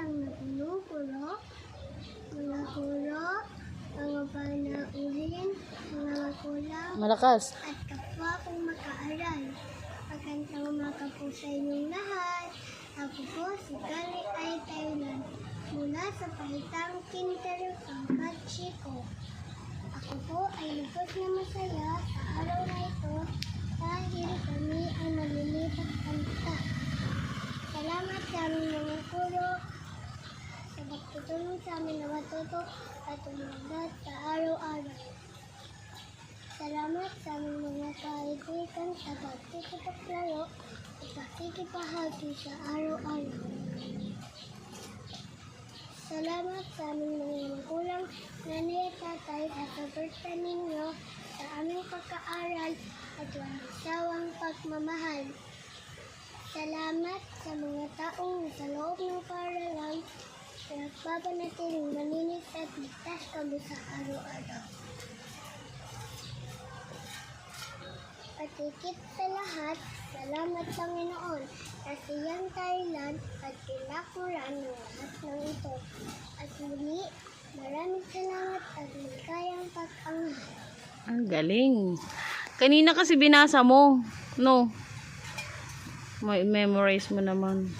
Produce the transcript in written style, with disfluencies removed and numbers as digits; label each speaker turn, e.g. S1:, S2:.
S1: batang napuno-puno, mga kuro, mga panauhin, mga makulang,
S2: Malakas.
S1: at kapwa kong makaaral. Magandang umaga po sa inyong lahat. Ako po si Kali ay Thailand mula sa Pahitang Kinter, Pangkat, Chico. Ako po ay lubos na masaya sa araw na ito dahil kami ay malilipat kanta. Salamat sa aming mga guro sa pagtutulong sa amin na matuto at umagat sa araw-araw. Salamat sa aming mga kaibigan sa pagkikitaklaro at pakikipahagi sa araw-araw. Salamat sa aming mga magulang, nanay at tatay at suporta ninyo sa aming pagkaaral at walang sawang pagmamahal. Salamat sa mga taong nasa loob ng paaralan na nagpapanatiling malinis at ligtas kami sa araw-araw. At higit sa lahat, salamat Panginoon sa siyang Thailand at kinakuran ng lahat ng ito. At muli, maraming salamat at maligayang pag-anghel.
S2: Ang galing. Kanina kasi binasa mo. No? May memorize mo naman.